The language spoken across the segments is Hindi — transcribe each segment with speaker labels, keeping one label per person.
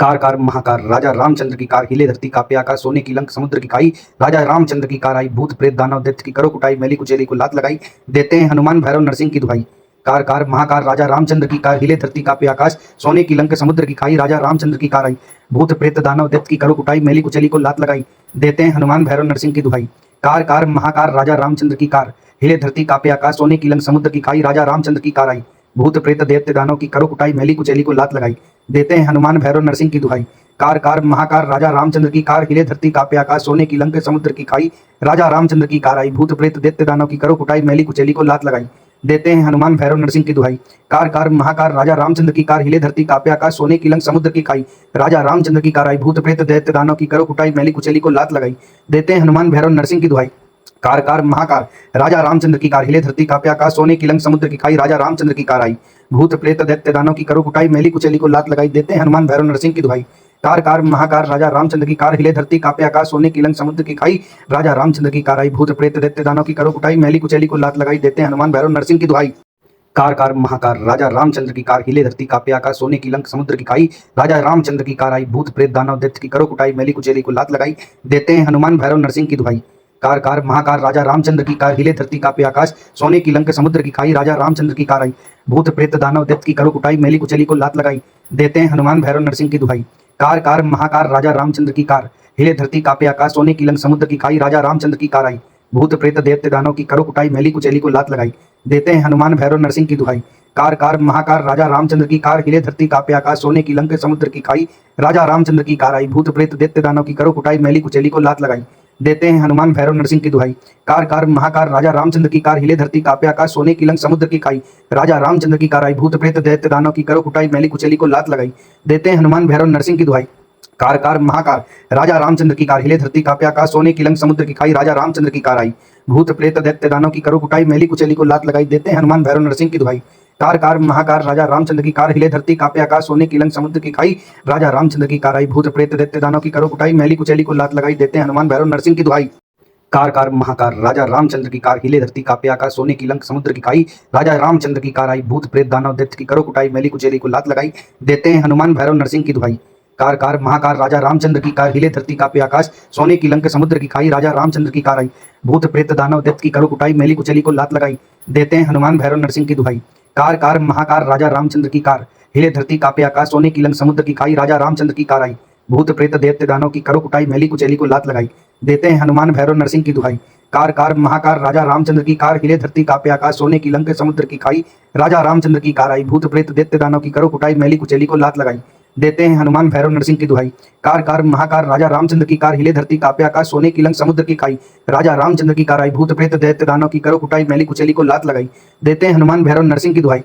Speaker 1: कार कार महाकार राजा रामचंद्र की कार, हिले धरती कांपे आकाश, सोने की लंक समुद्र की खाई। राजा रामचंद्र की कार आई, भूत प्रेत दानव दैत्य की करो कुटाई, मैली कुचेली को लात लगाई, देते हैं हनुमान भैरव नरसिंह की दुहाई। कार कार महाकार राजा रामचंद्र की कार, हिले धरती कांपे आकाश, सोने की लंक समुद्र की खाई। राजा रामचंद्र की कार आई, भूत प्रेत दानव दैत्य की करो कुटाई, मैली कुचेली को लात लगाई, देते हैं हनुमान भैरव नरसिंह की दुहाई। कार कार महाकार राजा रामचंद्र की कार, हिले धरती कांपे आकाश, सोने की लंक समुद्र की खाई। राजा रामचंद्र की कार आई, भूत प्रेत दैत्य दानव की करो कुटाई, मैली कुचेली को लात लगाई, देते हैं हनुमान भैरव नरसिंह की दुहाई। कार कार महाकार राजा रामचंद्र की कार, हिले धरती कांपे आकाश, सोने की लंक समुद्र की खाई। राजा रामचंद्र की कार आई, भूत प्रेत दैत्य दानव की करो कुटाई, मैली कुचेली को लात लगाई, देते हैं हनुमान भैरव नरसिंह की दुहाई। कार कार महाकार राजा रामचंद्र की कार, हिले धरती कांपे आकाश, सोने की लंक समुद्र की खाई। राजा रामचंद्र की कार आई, भूत प्रेत दैत्य दानव की करो कुटाई, मैली कुचेली को लात लगाई, देते हैं हनुमान भैरव नरसिंह की दुहाई। कार कार महाकार राजा रामचंद्र की कार, हिले धरती कांपे आकाश, सोने की लंक समुद्र की खाई। राजा रामचंद्र की कार आई, भूत प्रेत दैत्य दानव की करो कुटाई, मैली कुचेली को लात लगाई, देते हैं हनुमान भैरव नरसिंह की दुहाई। कार कार महाकार राजा रामचंद्र की कार, हिले धरती कांपे आकाश, सोने की लंक समुद्र की खाई। राजा रामचंद्र की कार आई, भूत प्रेत दैत्य दानव की करो कुटाई, मैली कुचेली को लात लगाई, देते हैं हनुमान भैरव नरसिंह की दुहाई। कार कार महाकार राजा रामचंद्र की कार, हिले धरती कांपे आकाश, सोने की लंक समुद्र की खाई। राजा रामचंद्र की कार आई, भूत प्रेत दानव दैत्य की करो कुटाई, मैली कुचेली को लात लगाई, देते हैं हनुमान भैरव नरसिंह की दुहाई। कार कार महाकार राजा रामचंद्र की कार, हिले धरती कांपे आकाश, सोने की लंक समुद्र की खाई। राजा रामचंद्र की कार आई, भूत प्रेत दानव दैत्य की करो कुटाई, मैली कुचेली को लात लगाई, देते हैं हनुमान भैरव नरसिंह की दुहाई। कार कार महाकार राजा रामचंद्र की कार, हिले धरती कांपे आकाश, सोने की लंक समुद्र की खाई। राजा रामचंद्र की कार आई, भूत प्रेत दैत्य दानव की करो कुटाई, मैली कुचेली को लात लगाई, देते हैं हनुमान भैरव नरसिंह की दुहाई। कार कार महाकार राजा रामचंद्र की कार, हिले धरती कांपे आकाश, सोने की लंक समुद्र की खाई। राजा रामचंद्र की कार आई, भूत प्रेत दैत्य दानव की करो कुटाई, मैली कुचेली को लात लगाई, देते हैं हनुमान भैरव नरसिंह की दुहाई। कार कार महाकार राजा रामचंद्र की कार, हिले धरती कांपे आकाश, सोने की लंक समुद्र की खाई। राजा रामचंद्र की कार आई, भूत प्रेत दैत्य दानव की करो कुटाई, मैली कुचेली को लात लगाई, देते हैं हनुमान भैरव नरसिंह की दुहाई। कार कार महाकार राजा रामचंद्र की कार, हिले धरती कांपे आकाश, सोने की लंक समुद्र की खाई। राजा रामचंद्र की कार आई, भूत प्रेत दैत्य दानव की करो कुटाई, मैली कुचेली को लात लगाई, देते हैं हनुमान भैरव नरसिंह की दुहाई। कार कार महाकार राजा रामचंद्र की कार, हिले धरती कांपे आकाश, सोने की लंक समुद्र की खाई। राजा रामचंद्र की कार आई, भूत प्रेत दैत्य दानव की करो कुटाई, मैली कुचेली को लात लगाई, देते हैं हनुमान भैरव नरसिंह की दुहाई। कार कार महाकार राजा रामचंद्र की कार, हिले धरती कांपे आकाश, सोने की लंक समुद्र की खाई। राजा रामचंद्र की कार आई, भूत प्रेत दानव दैत्य की करो कुटाई, मैली कुचेली को लात लगाई, देते हैं हनुमान भैरव नरसिंह की दुहाई। कार कार महाकार राजा रामचंद्र की कार, हिले धरती कांपे आकाश, सोने की लंक समुद्र की खाई। राजा रामचंद्र की कार आई, भूत प्रेत दानव दैत्य की करो कुटाई, मैली कुचेली को लात लगाई, देते हैं हनुमान भैरव नरसिंह की दुहाई। कार कार महाकार राजा रामचंद्र की कार, हिले धरती कांपे आकाश, सोने की लंक समुद्र की खाई। राजा रामचंद्र की कार आई, भूत प्रेत दैत्य दानव की करो कुटाई, मैली कुचेली को लात लगाई, देते हैं हनुमान भैरव नरसिंह की दुहाई। कार कार महाकार राजा रामचंद्र की कार, हिले धरती कांपे आकाश, सोने की लंक समुद्र की खाई। राजा रामचंद्र की कार आई, भूत प्रेत दैत्य दानव की करो कुटाई, मैली कुचेली को लात लगाई, देते हैं हनुमान भैरव नरसिंह की दुहाई। कार कार महाकार राजा रामचंद्र की कार, हिले धरती कांपे आकाश, सोने की लंक समुद्र की खाई। राजा रामचंद्र की कार आई, भूत प्रेत दैत्य दानव की करो कुटाई, मैली कुचेली को लात लगाई, देते हैं हनुमान भैरव नरसिंह की दुहाई।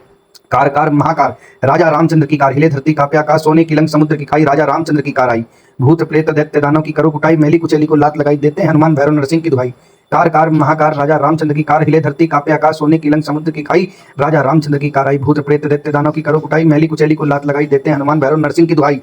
Speaker 1: कार कार महाकार राजा रामचंद्र की कार, हिले धरती कांपे आकाश, सोने की लंक समुद्र की खाई। राजा रामचंद्र की कार आई, भूत प्रेत दैत्य दानव की करो कुटाई, मैली कुचेली को लात लगाई, देते हैं हनुमान भैरव नरसिंह की दुहाई। कार कार महाकार राजा रामचंद्र की कार, हिले धरती कांपे आकाश, सोने की लंक समुद्र की खाई। राजा रामचंद्र की कार आई, भूत प्रेत दैत्य दानव की करो कुटाई, मैली कुचेली को लात लगाई, देते हैं हनुमान भैरव नरसिंह की दुहाई।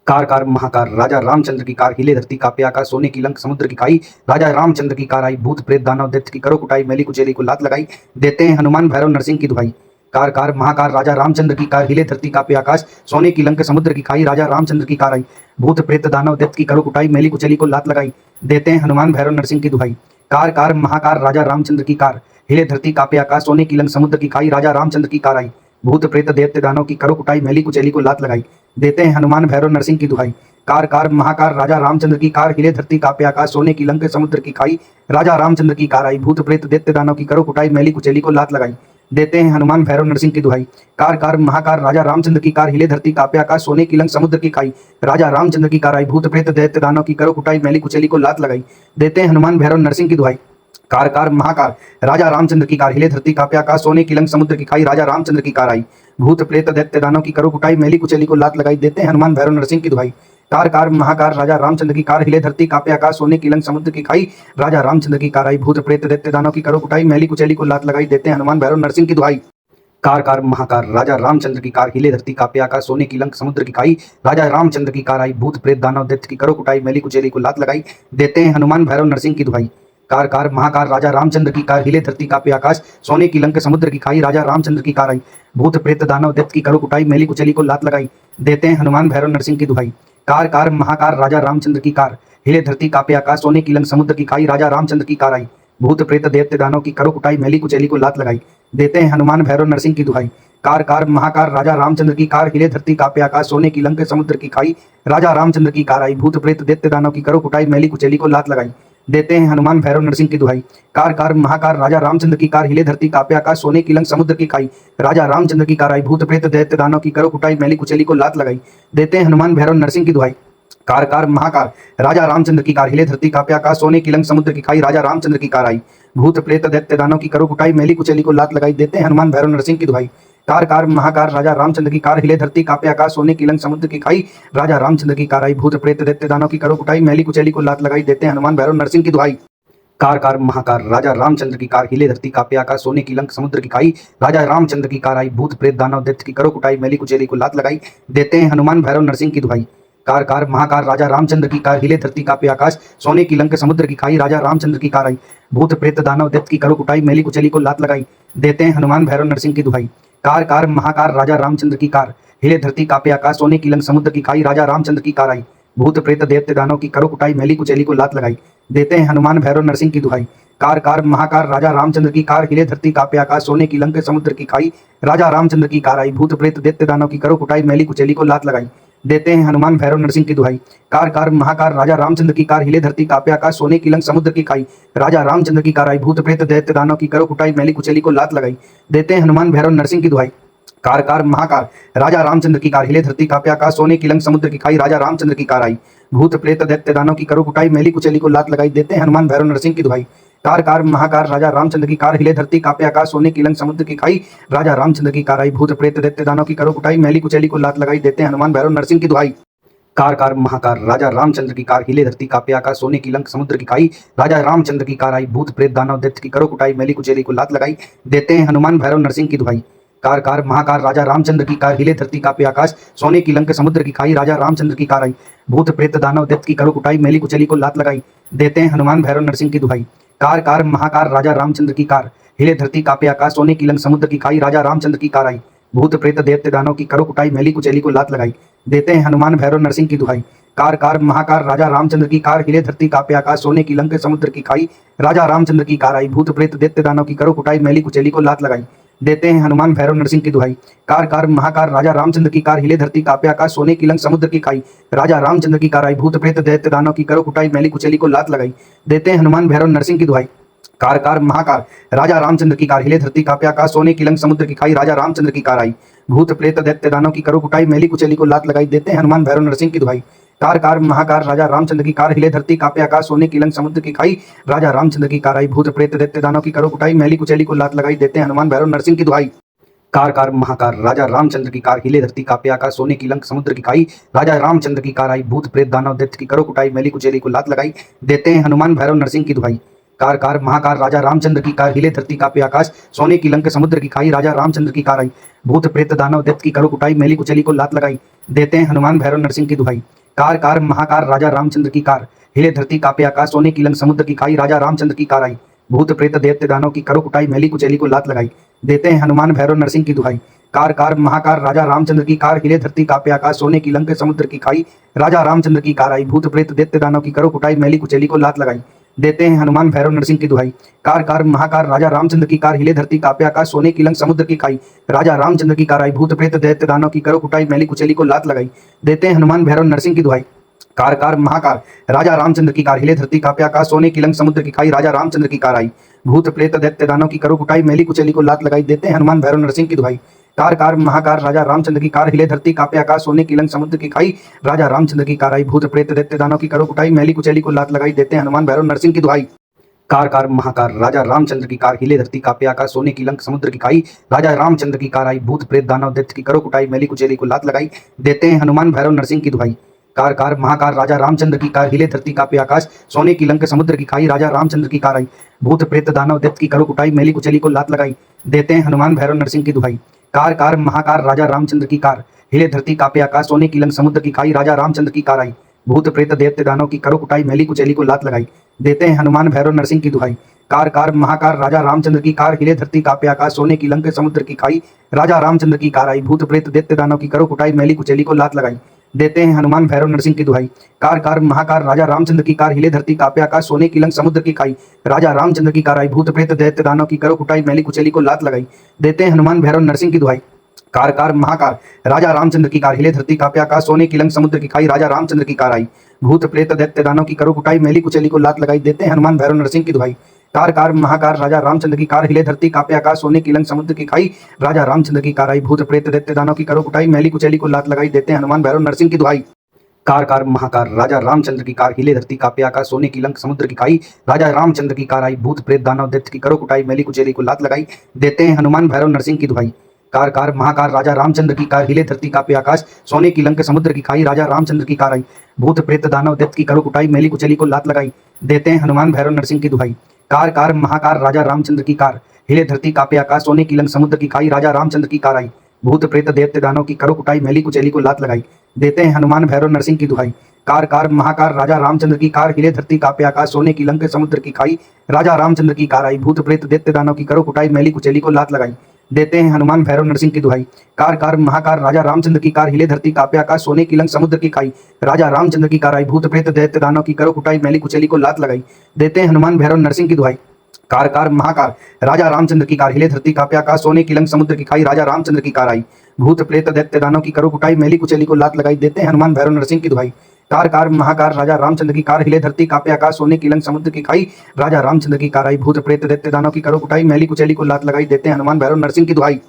Speaker 1: कार कार महाकार राजा रामचंद्र की कार, हिले धरती कांपे आकाश, सोने की लंक समुद्र की खाई। राजा रामचंद्र की कार आई, भूत प्रेत दानव दैत्य की करो कुटाई, मैली कुचेली को लात लगाई, देते हैं हनुमान भैरव नरसिंह की दुहाई। कार कार महाकार राजा रामचंद्र की कार, हिले धरती कांपे आकाश, सोने की लंक समुद्र की खाई। राजा रामचंद्र की कार आई, भूत प्रेत दानव दैत्य की करो कुटाई, मैली कुचेली को लात लगाई, देते हैं हनुमान भैरव नरसिंह की दुहाई। कार कार महाकार राजा रामचंद्र की कार, हिले धरती कांपे आकाश, सोने की लंक समुद्र की खाई। राजा रामचंद्र की कार आई, भूत प्रेत दैत्य दानव की करो कुटाई, मैली कुचेली को लात लगाई, देते हैं हनुमान भैरव नरसिंह की दुहाई। कार कार महाकार राजा रामचंद्र की कार, हिले धरती कांपे आकाश, सोने की लंक समुद्र की खाई। राजा रामचंद्र की कार आई, भूत प्रेत दैत्य दानव की करो कुटाई, मैली कुचेली को लात लगाई, देते हैं हनुमान भैरव नरसिंह की दुहाई। कार कार महाकार राजा रामचंद्र की कार, हिले धरती कांपे आकाश, सोने की लंक समुद्र की खाई। राजा रामचंद्र की कार आई, भूत प्रेत दैत्य दानव की करो कुटाई, मैली कुचेली को लात लगाई, देते हैं हनुमान भैरव नरसिंह की दुहाई। कार कार महाकार राजा रामचंद्र की कार, हिले धरती कांपे आकाश, सोने की लंक समुद्र की खाई। राजा रामचंद्र की कार आई, भूत प्रेत दैत्य दानव की करो कुटाई, मैली कुचेली को लात लगाई, देते हैं हनुमान भैरव नरसिंह की दुहाई। कार कार महाकार राजा रामचंद्र की कार, हिले धरती कांपे आकाश, सोने की लंक समुद्र की खाई। राजा रामचंद्र की कार आई, भूत प्रेत दैत्य दानव की करो कुटाई, मैली कुचेली को लात लगाई, देते हैं हनुमान भैरव नरसिंह की दुहाई। कार कार महाकार राजा रामचंद्र की कार, हिले धरती कांपे आकाश, सोने की लंक समुद्र की खाई। राजा रामचंद्र की कार आई, भूत प्रेत दानव दैत्य की करो कुटाई, मैली कुचेली को लात लगाई, देते हैं हनुमान भैरव नरसिंह की दुहाई। कार कार महाकार राजा रामचंद्र की कार, हिले धरती कांपे आकाश, सोने की लंक समुद्र की खाई। राजा रामचंद्र की कार आई, भूत प्रेत दानव दैत्य की करो कुटाई, मैली कुचेली को लात लगाई, देते हैं हनुमान भैरव नरसिंह की दुहाई। कार कार महाकार राजा रामचंद्र की कार, हिले धरती कापे आकाश, सोने की लंक समुद्र की खाई, राजा रामचंद्र की कार आई। भूत प्रेत दैत्य दानव की करो कुटाई, मैली कुचैली को लात लगाई, देते हैं हनुमान भैरव नरसिंह की दुहाई। कार कार महाकार राजा रामचंद्र की कार, हिले धरती कापे आकाश, सोने की लंक समुद्र की खाई, राजा रामचंद्र की कार आई। भूत प्रेत दैत्य दानव की करो कुटाई, मैली कुचैली को लात लगाई, देते हैं हनुमान भैरव नरसिंह की दुहाई। कार कार महाकार राजा रामचंद्र की कार, हिले धरती कापे आकाश, सोने की लंक समुद्र की खाई, राजा रामचंद्र की कार आई। भूत प्रेत दैत्य दानव की करो कुटाई, मैली कुचैली को लात लगाई, देते हैं हनुमान भैरव नरसिंह की दुहाई। कार कार महाकार राजा रामचंद्र की कार, हिले धरती कापे आकाश, सोने की लंक समुद्र की खाई, राजा रामचंद्र की कार आई। भूत प्रेत दैत्य दानव की करो कुटाई, मैली कुचैली को लात लगाई, देते हैं हनुमान भैरव नरसिंह की दुहाई। कार कार महाकार राजा रामचंद्र की कार, हिले धरती कापे आकाश, सोने की लंक समुद्र की खाई, राजा रामचंद्र की कार आई। भूत प्रेत दैत्य दानव की करो कुटाई, मैली कुचैली को लात लगाई, देते हैं हनुमान भैरव नरसिंह की दुहाई। कार कार महाकार राजा रामचंद्र की कार, हिले धरती कापे आकाश, सोने की लंक समुद्र की खाई, राजा रामचंद्र की कार आई। भूत प्रेत दानव दैत्य की करो कुटाई, मैली कुचैली को लात लगाई, देते हैं हनुमान भैरव नरसिंह की दुहाई। कार कार महाकार राजा रामचंद्र की कार, हिले धरती कापे आकाश, सोने की लंक समुद्र की खाई, राजा रामचंद्र की कार आई। भूत प्रेत दानव दैत्य की करो कुटाई, मैली कुचैली को लात लगाई, देते हैं हनुमान भैरव नरसिंह की दुहाई। कार कार महाकार राजा रामचंद्र की कार, हिले धरती कापे आकाश, सोने की लंक समुद्र की खाई, राजा रामचंद्र की कार आई। भूत प्रेत दैत्य दानव की करो कुटाई, मैली कुचैली को लात लगाई, देते हैं हनुमान भैरव नरसिंह की दुहाई। कार कार महाकार राजा रामचंद्र की कार, हिले धरती कापे आकाश, सोने की लंक समुद्र की खाई, राजा रामचंद्र की कार आई। भूत प्रेत दैत्य दानव की करो कुटाई, मैली कुचैली को लात लगाई, देते हैं हनुमान भैरव नरसिंह की दुहाई। कार कार महाकार राजा रामचंद्र की कार, हिले धरती कापे आकाश, सोने की लंक समुद्र की खाई, राजा रामचंद्र की कार आई। भूत प्रेत दैत्य दानव की करो कुटाई, मैली कुचैली को लात लगाई, देते हैं हनुमान भैरव नरसिंह की दुहाई। कार कार महाकार राजा रामचंद्र की कार, हिले धरती कापे आकाश, सोने की लंक समुद्र की खाई, राजा रामचंद्र की कार आई। भूत प्रेत दैत्य दानव की करो कुटाई, मैली कुचैली को लात लगाई, देते हैं हनुमान भैरव नरसिंह की दुहाई। कार कार महाकार राजा रामचंद्र की कार, हिले धरती कापे आकाश, सोने की लंक समुद्र की खाई, राजा रामचंद्र की कार आई। भूत प्रेत दैत्य दानव की करो कुटाई, मैली कुचैली को लात लगाई, देते हैं हनुमान भैरव नरसिंह की दुहाई। कार कार महाकार राजा रामचंद्र की कार, हिले धरती कापे आकाश, सोने की लंक समुद्र की खाई, राजा रामचंद्र की कार आई। भूत प्रेत दानव दैत्य की करो कुटाई, मैली कुचैली को लात लगाई, देते हैं हनुमान भैरव नरसिंह की दुहाई। कार कार महाकार राजा रामचंद्र की कार, हिले धरती कापे आकाश, सोने की लंक समुद्र की खाई, राजा रामचंद्र की कार आई। भूत प्रेत दानव दैत्य की करो कुटाई, मैली कुचैली को लात लगाई, देते हैं हनुमान भैरव नरसिंह की दुहाई। कार कार महाकार राजा रामचंद्र की कार, हिले धरती कापे आकाश, सोने की लंक समुद्र की खाई, राजा रामचंद्र की कार आई। भूत प्रेत दैत्य दानव की करो कुटाई, मैली कुचैली को लात लगाई, देते हैं हनुमान भैरव नरसिंह की दुहाई। कार कार महाकार राजा रामचंद्र की कार, हिले धरती कापे आकाश, सोने की लंक समुद्र की खाई, राजा रामचंद्र की कार आई। भूत प्रेत दैत्य दानव की करो कुटाई, मैली कुचैली को लात लगाई, देते हैं हनुमान भैरव नरसिंह की दुहाई। कार कार महाकार राजा रामचंद्र की कार, हिले धरती कापे आकाश, सोने की लंक समुद्र की खाई, राजा रामचंद्र की कार आई। भूत प्रेत दैत्य दानव की करो कुटाई, मैली कुचैली को लात लगाई, देते हैं हनुमान भैरव नरसिंह की दुहाई। कार कार महाकार राजा रामचंद्र की कार, हिले धरती कापे आकाश, सोने की लंक समुद्र की खाई, राजा रामचंद्र की कार आई। भूत प्रेत दैत्य दानव की करो कुटाई, मैली कुचैली को लात लगाई, देते हैं हनुमान भैरव नरसिंह की दुहाई। कार कार महाकार राजा रामचंद्र की कार, हिले धरती कापे आकाश, सोने की लंक समुद्र की खाई, राजा रामचंद्र की कार आई। भूत प्रेत दैत्य दानव की करो कुटाई, मैली कुचैली को लात लगाई, देते हैं हनुमान भैरव नरसिंह की दुहाई। कार कार महाकार राजा रामचंद्र की कार, हिले धरती कापे आकाश, सोने की लंक समुद्र की खाई, राजा रामचंद्र की कार आई। भूत प्रेत दानव दैत्य की करो कुटाई, मैली कुचैली को लात लगाई, देते हैं हनुमान भैरव नरसिंह की दुहाई। कार कार महाकार राजा रामचंद्र की कार, हिले धरती कापे आकाश, सोने की लंक समुद्र की खाई, राजा रामचंद्र की कार आई। भूत प्रेत दानव दैत्य की करो कुटाई, मैली कुचैली को लात लगाई, देते हैं हनुमान भैरव नरसिंह की दुहाई। कार कार महाकार राजा रामचंद्र की कार, हिले धरती कापे आकाश, सोने की लंक समुद्र की खाई, राजा रामचंद्र की कार आई। भूत प्रेत दैत्य दानव की करो कुटाई, मैली कुचैली को लात लगाई, देते हैं हनुमान भैरव नरसिंह की दुहाई। कार कार महाकार राजा रामचंद्र की कार, हिले धरती कापे आकाश, सोने की लंक समुद्र की खाई, राजा रामचंद्र की कार आई। भूत प्रेत दैत्य दानव की करो कुटाई, मैली कुचैली को लात लगाई, देते हैं हनुमान भैरव नरसिंह की दुहाई। कार कार महाकार राजा रामचंद्र की कार, हिले धरती कापे आकाश, सोने की लंक समुद्र की खाई, राजा रामचंद्र की कार आई। भूत प्रेत दैत्य दानव की करो कुटाई, मैली कुचैली को लात लगाई, देते हैं हनुमान भैरव नरसिंह की दुहाई। कार कार महाकार राजा रामचंद्र की कार, हिले धरती कापे आकाश, सोने की लंक समुद्र की खाई, राजा रामचंद्र की कार आई। भूत प्रेत दैत्य दानव की करो कुटाई, मैली कुचैली को लात लगाई, देते हैं हनुमान भैरव नरसिंह की दुहाई। कार कार महाकार राजा रामचंद्र की कार, हिले धरती कापे आकाश, सोने की लंक समुद्र की खाई, राजा रामचंद्र की कार आई। भूत प्रेत दैत्य दानव की करो कुटाई, मैली कुचैली को लात लगाई, देते हैं हनुमान भैरव नरसिंह की दुहाई। कार कार महाकार राजा रामचंद्र की कार, हिले धरती कापे आकाश, सोने की लंक समुद्र की खाई, राजा रामचंद्र की कार आई। भूत प्रेत दानव दैत्य की करो कुटाई, मैली कुचैली को लात लगाई, देते हैं हनुमान भैरव नरसिंह की दुहाई। कार कार महाकार राजा रामचंद्र की कार, हिले धरती कापे आकाश, सोने की लंक समुद्र की खाई, राजा रामचंद्र की कार आई। भूत प्रेत दानव दैत्य की करो कुटाई, मैली कुचैली को लात लगाई, देते हैं हनुमान भैरव नरसिंह की दुहाई। कार कार महाकार राजा रामचंद्र की कार, हिले धरती कापे आकाश, सोने की लंक समुद्र की खाई, राजा रामचंद्र की कार आई। भूत प्रेत दैत्य दानव की करो कुटाई, मैली कुचैली को लात लगाई, देते हैं हनुमान भैरव नरसिंह की दुहाई। कार कार महाकार राजा रामचंद्र की कार, हिले धरती कापे आकाश, सोने की लंक समुद्र की खाई, राजा रामचंद्र की कार आई। भूत प्रेत दैत्य दानव की करो कुटाई, मैली कुचैली को लात लगाई, देते हैं हनुमान भैरव नरसिंह की दुहाई। कार कार महाकार राजा रामचंद्र की कार, हिले धरती कांपे आकाश, सोने की लंक समुद्र की खाई। राजा रामचंद्र की कार आई, भूत प्रेत दैत्य दानव की करो कुटाई, मैली कुचेली को लात लगाई। देते हैं हनुमान भैरव नरसिंह की दुहाई। कार कार महाकार राजा रामचंद्र की कार, हिले धरती कांपे आकाश, सोने की लंक समुद्र की खाई। राजा रामचंद्र की कार आई, भूत प्रेत दैत्य दानव की करो कुटाई, मैली कुचेली को लात लगाई। देते हैं हनुमान भैरव नरसिंह की दुहाई। कार कार महाकार राजा रामचंद्र की कार, हिले धरती कांपे आकाश, सोने की लंक समुद्र की खाई। राजा रामचंद्र की कार आई, भूत प्रेत दैत्य दानव की करो कुटाई, मैली कुचेली को लात लगाई। देते हैं हनुमान भैरव नरसिंह की दुहाई। कार कार महाकार राजा रामचंद्र की कार, हिले धरती कांपे आकाश, सोने की लंक समुद्र की खाई। राजा रामचंद्र की कार आई, भूत प्रेत दानव दैत्य की करो कुटाई, मैली कुचेली को लात लगाई। देते हैं हनुमान भैरव नरसिंह की दुहाई। कार कार महाकार राजा रामचंद्र की कार, हिले धरती कांपे आकाश, सोने की लंक समुद्र की खाई। राजा रामचंद्र की कार आई, भूत प्रेत दानव दैत्य की करो कुटाई, मैली कुचेली को लात लगाई। देते हैं हनुमान भैरव नरसिंह की दुहाई। कार कार महाकार राजा रामचंद्र की कार, हिले धरती कांपे आकाश, सोने की लंक समुद्र की खाई। राजा रामचंद्र की कार आई, भूत प्रेत दैत्य दानव की करो कुटाई, मैली कुचेली को लात लगाई। देते हैं हनुमान भैरव नरसिंह की दुहाई। कार कार महाकार राजा रामचंद्र की कार, हिले धरती कांपे आकाश, सोने की लंक समुद्र की खाई। राजा रामचंद्र की कार आई, भूत प्रेत दैत्य दानव की करो कुटाई, मैली कुचेली को लात लगाई। देते हैं हनुमान भैरव नरसिंह की दुहाई। कार कार महाकार राजा रामचंद्र की कार, हिले धरती कांपे आकाश, सोने की लंक समुद्र की खाई। राजा रामचंद्र की कार आई, भूत प्रेत दैत्य दानव की करो कुटाई, मैली कुचेली को लात लगाई। देते हैं हनुमान भैरव नरसिंह की दुहाई। कार कार महाकार राजा रामचंद्र की कार, हिले धरती कांपे आकाश, सोने की लंक समुद्र की खाई। राजा रामचंद्र की कार आई, भूत प्रेत दैत्य दानव की करो कुटाई, मैली कुचेली को लात लगाई। देते हैं हनुमान भैरव नरसिंह की दुहाई। कार कार महाकार राजा रामचंद्र की कार, हिले धरती कांपे आकाश, सोने की लंक समुद्र की खाई। राजा रामचंद्र की कार आई, भूत प्रेत दैत्य दानव की करो कुटाई, मैली कुचेली को लात लगाई। देते हैं हनुमान भैरव नरसिंह की दुहाई।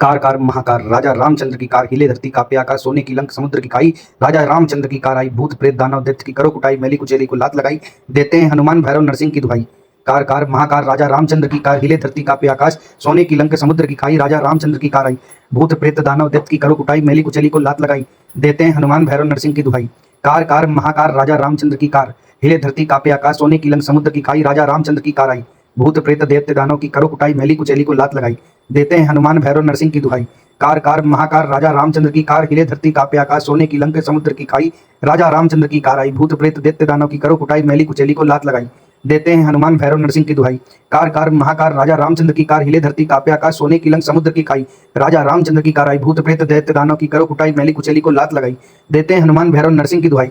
Speaker 1: कार कार महाकार राजा रामचंद्र की कार, हिले धरती कांपे आकाश, सोने की लंक समुद्र की खाई। राजा रामचंद्र की कार आई, भूत प्रेत दानव दैत्य की करो कुटाई, मैली कुचेली को लात लगाई। देते हैं हनुमान भैरव नरसिंह की दुहाई। कार कार महाकार राजा रामचंद्र की कार, हिले धरती कांपे आकाश, सोने की लंक समुद्र की खाई। राजा रामचंद्र की कार आई, भूत प्रेत दानव दैत्य की करो कुटाई, मैली कुचेली को लात लगाई। देते हैं हनुमान भैरव नरसिंह की दुहाई। कार कार महाकार राजा रामचंद्र की कार, हिले धरती कांपे आकाश, सोने की लंक समुद्र की खाई। राजा रामचंद्र की कार आई, भूत प्रेत दैत्य दानव की करो कुटाई, मैली कुचेली को लात लगाई। देते हैं हनुमान भैरव नरसिंह की दुहाई। कार कार महाकार राजा रामचंद्र की कार, हिले धरती कांपे आकाश, सोने की लंक समुद्र की खाई। राजा रामचंद्र की कार आई, भूत प्रेत दैत्य दानव की करो कुटाई, मैली कुचेली को लात लगाई। देते हैं हनुमान भैरव नरसिंह की दुहाई। कार कार महाकार राजा रामचंद्र की कार, हिले धरती कांपे आकाश, सोने की लंक समुद्र की खाई। राजा रामचंद्र की कार आई, भूत प्रेत दैत्य दानव की करो कुटाई, मैली कुचेली को लात लगाई। देते हैं हनुमान भैरव नरसिंह की दुहाई।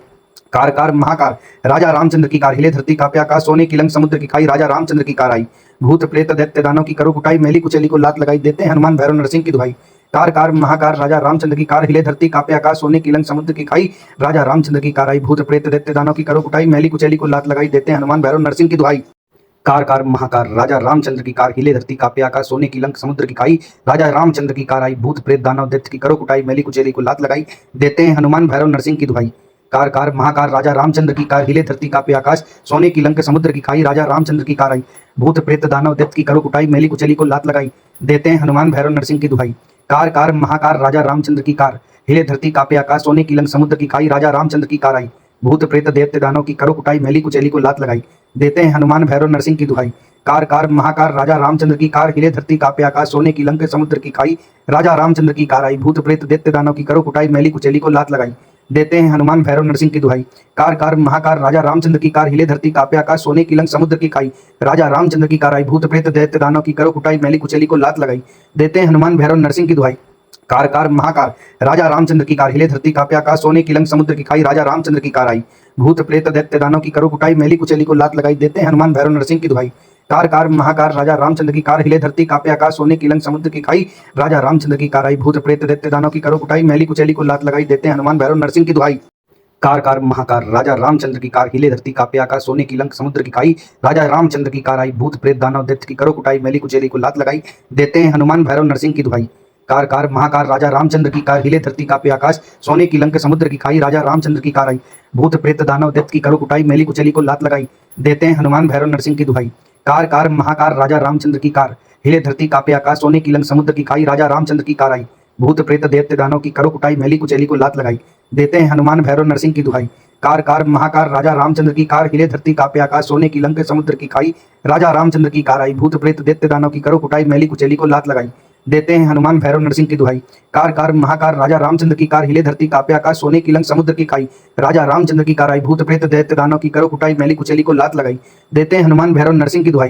Speaker 1: कार कार महाकार राजा रामचंद्र की कार, हिले धरती कांपे आकाश, सोने की लंक समुद्र की खाई। राजा रामचंद्र की कार आई, भूत प्रेत दैत्य दानव की करो कुटाई, मैली कुचेली को लात लगाई। देते हैं हनुमान भैरव नरसिंह की दुहाई। कार कार महाकार राजा रामचंद्र की कार, हिले धरती कांपे आकाश, सोने की लंक समुद्र की खाई। राजा रामचंद्र की कार आई, भूत प्रेत दैत्य दानव की करो कुटाई, मैली कुचेली को लात लगाई। देते हैं हनुमान भैरव नरसिंह की दुहाई। कार कार महाकार राजा रामचंद्र की कार, हिले धरती कांपे आकाश, सोने की लंक समुद्र की खाई। राजा रामचंद्र की कार आई, भूत प्रेत दानव दैत्य की करो कुटाई, मैली कुचेली को लात लगाई। देते हैं हनुमान भैरव नरसिंह की दुहाई। कार कार महाकार राजा रामचंद्र की कार, हिले धरती कांपे आकाश, सोने की लंक समुद्र की खाई। राजा रामचंद्र की कार आई, भूत प्रेत दानव दैत्य की करो कुटाई, मैली कुचेली को लात लगाई। देते हैं हनुमान भैरव नरसिंह की दुहाई। कार कार महाकार राजा रामचंद्र की कार, हिले धरती कांपे आकाश, सोने की लंक समुद्र की खाई। राजा रामचंद्र की कार आई, भूत प्रेत दैत्य दानव की करो कुटाई, मैली कुचेली को लात लगाई। देते हैं हनुमान भैरव नरसिंह की दुहाई। कार कार महाकार राजा रामचंद्र की कार, हिले धरती कांपे आकाश, सोने की लंक समुद्र की खाई। राजा रामचंद्र की कार आई, भूत प्रेत दैत्य दानव की करो कुटाई, मैली कुचेली को लात लगाई। देते हैं हनुमान भैरव नरसिंह की दुहाई। कार कार महाकार राजा रामचंद्र की कार, हिले धरती कांपे आकाश, सोने की लंक समुद्र की खाई। राजा रामचंद्र की कार आई, भूत प्रेत दैत्य दानव की करो कुटाई, मैली कुचेली को लात लगाई। देते हैं हनुमान भैरव नरसिंह की दुहाई। कार कार महाकार राजा रामचंद्र की कार, हिले धरती कांपे आकाश, सोने की लंक समुद्र की खाई। राजा रामचंद्र की कार आई, भूत प्रेत दैत्य दानव की करो कुटाई, मैली कुचेली को लात लगाई। देते हैं हनुमान भैरव नरसिंह की दुहाई। कार कार महाकार राजा रामचंद्र की कार, हिले धरती कांपे आकाश, सोने की लंक समुद्र की खाई। राजा रामचंद्र की कार आई, भूत प्रेत दैत्य दानव की करो कुटाई, मैली कुचेली को लात लगाई। देते हैं हनुमान भैरव नरसिंह की दुहाई। कार कार महाकार राजा रामचंद्र की कार, हिले धरती कांपे आकाश, सोने की लंक समुद्र की खाई। राजा रामचंद्र की कार आई, भूत प्रेत दानव दैत्य की करो कुटाई, मैली कुचेली को लात लगाई। देते हैं हनुमान भैरव नरसिंह की दुहाई। कार कार महाकार राजा रामचंद्र की कार, हिले धरती कांपे आकाश, सोने की लंक समुद्र की खाई। राजा रामचंद्र की कार आई, भूत प्रेत दानव दैत्य की करो कुटाई, मैली कुचेली को लात लगाई। देते हैं हनुमान भैरव नरसिंह की दुहाई। कार कार महाकार राजा रामचंद्र की कार, हिले धरती कांपे आकाश, सोने की लंक समुद्र की खाई। राजा रामचंद्र की कार आई, भूत प्रेत दैत्य दानव की करो कुटाई, मैली कुचेली को लात लगाई। देते हैं हनुमान भैरव नरसिंह की दुहाई। कार कार महाकार राजा रामचंद्र की कार, हिले धरती कांपे आकाश, सोने की लंक समुद्र की खाई। राजा रामचंद्र की कार आई, भूत प्रेत दैत्य दानव की करो कुटाई, मैली कुचेली को लात लगाई। देते हैं हनुमान भैरव नरसिंह की दुहाई। कार कार महाकार राजा रामचंद्र की कार, हिले धरती कांपे आकाश, सोने की लंक समुद्र की खाई। राजा रामचंद्र की कार आई, भूत प्रेत दैत्य दानव की करो कुटाई, मैली कुचेली को लात लगाई। देते हैं हनुमान भैरव नरसिंह की दुहाई।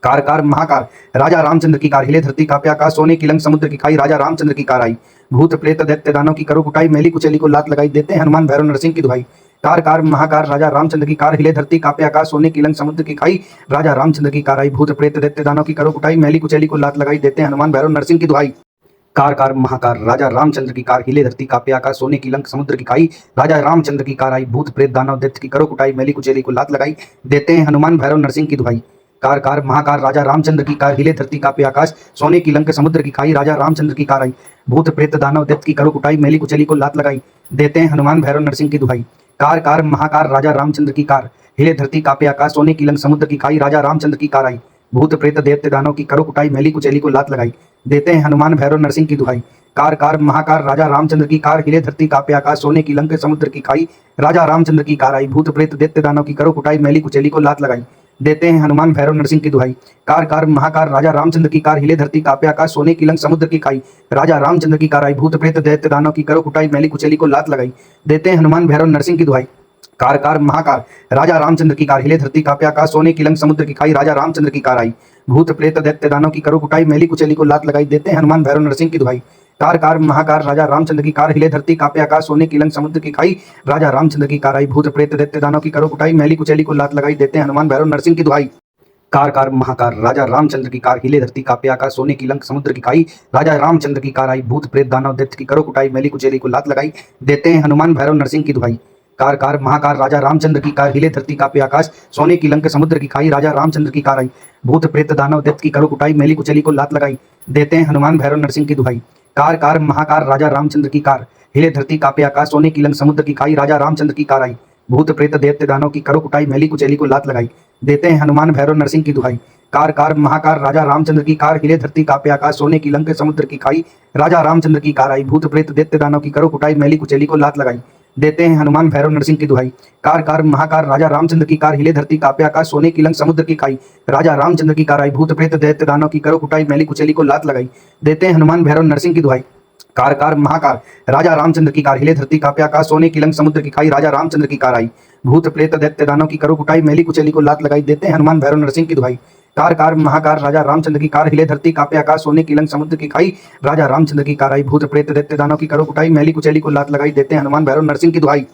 Speaker 1: कार कार महाकार राजा रामचंद्र की कार, हिले धरती कांपे आकाश, सोने की लंक समुद्र की खाई, राजा रामचंद्र की कार आई। भूत प्रेत दैत्य दानव की करो कुटाई, मैली कुचेली को लात लगाई, देते हैं हनुमान भैरव नरसिंह की दुहाई। कार कार महाकार राजा रामचंद्र की कार, हिले धरती कांपे आकाश, सोने की लंक समुद्र की खाई, राजा रामचंद्र की कार आई। भूत प्रेत दैत्य दानव की करो कुटाई, मैली कुचेली को लात लगाई, देते हैं हनुमान भैरव नरसिंह की दुहाई। कार कार महाकार राजा रामचंद्र की कार, हिले धरती कांपे आकाश, सोने की लंक समुद्र की खाई, राजा रामचंद्र की कार आई। भूत प्रेत दानव दैत्य की करो कुटाई, मैली कुचेली को लात लगाई, देते हैं हनुमान भैरव नरसिंह की दुहाई। कार कार महाकार राजा रामचंद्र की कार, हिले धरती कांपे आकाश, सोने की लंक समुद्र की खाई, राजा रामचंद्र की कार आई। भूत प्रेत दानव दैत्य की करो कुटाई, मैली कुचेली को लात लगाई, देते हैं हनुमान भैरव नरसिंह की दुहाई। कार कार महाकार राजा रामचंद्र की कार, हिले धरती कांपे आकाश, सोने की लंक समुद्र की खाई, राजा रामचंद्र की कार आई। भूत प्रेत दैत्य दानव की करो कुटाई, मैली कुचेली को लात लगाई, देते हैं हनुमान भैरव नरसिंह की दुहाई। कार कार महाकार राजा रामचंद्र की कार, हिले धरती कांपे आकाश, सोने की लंक समुद्र की खाई, राजा रामचंद्र की कार आई। भूत प्रेत दैत्य दानव की करो कुटाई, मैली कुचेली को लात लगाई, देते हैं हनुमान भैरव नरसिंह की दुहाई। कार कार महाकार राजा रामचंद्र की कार, हिले धरती कांपे आकाश, सोने की लंक समुद्र की खाई, राजा रामचंद्र की कार आई। भूत प्रेत दैत्य दानव की करो कुटाई, मैली कुचेली को लात लगाई, देते हैं हनुमान भैरव नरसिंह की दुहाई। कार कार महाकार राजा रामचंद्र की कार, हिले धरती कांपे आकाश, सोने की लंक समुद्र की खाई, राजा रामचंद्र की कार आई। भूत प्रेत दैत्य दानव की करो कुटाई, मैली कुचेली को लात लगाई, देते हैं हनुमान भैरव नरसिंह की दुहाई। कार कार महाकार राजा रामचंद्र की कार, हिले धरती कांपे आकाश, सोने की लंक समुद्र की खाई, राजा रामचंद्र की कार आई। भूत प्रेत दैत्य दानव की करो कुटाई, मैली कुचेली को लात लगाई, देते हैं हनुमान भैरव नरसिंह की दुहाई। कार कार महाकार राजा रामचंद्र की कार, हिले धरती कांपे आकाश, सोने की लंक समुद्र की खाई, राजा रामचंद्र की कार आई। भूत प्रेत दानव दैत्य की करो कुटाई, मैली कुचेली को लात लगाई, देते हैं हनुमान भैरव नरसिंह की दुहाई। कार कार महाकार राजा रामचंद्र की कार, हिले धरती कांपे आकाश, सोने की लंक समुद्र की खाई, राजा रामचंद्र की कार आई। भूत प्रेत दानव दैत्य की करो कुटाई, मैली कुचेली को लात लगाई, देते हैं हनुमान भैरव नरसिंह की दुहाई। कार कार महाकार राजा रामचंद्र की कार, हिले धरती कांपे आकाश, सोने की लंक समुद्र की खाई, राजा रामचंद्र की कार आई। भूत प्रेत दैत्य दानव की करो कुटाई, मैली कुचेली को लात लगाई, देते हैं हनुमान भैरव नरसिंह की दुहाई। कार कार महाकार राजा रामचंद्र की कार, हिले धरती कांपे आकाश, सोने की लंक समुद्र की खाई, राजा रामचंद्र की कार आई। भूत प्रेत दैत्य दानव की करो कुटाई, मैली कुचेली को लात लगाई, देते हैं हनुमान भैरव नरसिंह की दुहाई। कार कार महाकार राजा रामचंद्र की कार, हिले धरती कांपे आकाश, सोने की लंक समुद्र की खाई, राजा रामचंद्र की कार आई। भूत प्रेत दैत्य दानव की करो कुटाई, मैली कुचेली को लात लगाई, देते हैं हनुमान भैरव नरसिंह की दुहाई। कार कार महाकार राजा रामचंद्र की कार, हिले धरती कांपे आकाश, सोने की लंक समुद्र की खाई, राजा रामचंद्र की कार आई। भूत प्रेत दैत्य दानव की करो कुटाई, मैली कुचेली को लात लगाई, देते हैं हनुमान भैरव नरसिंह की दुहाई। कार कार महाकार राजा रामचंद्र की कार, हिले धरती कांपे आकाश, सोने की लंक समुद्र की खाई, राजा रामचंद्र की कार आई। भूत प्रेत दैत्य दानव की करो कुटाई, मैली कुचेली को लात लगाई, देते हैं हनुमान भैरव नरसिंह की दुहाई।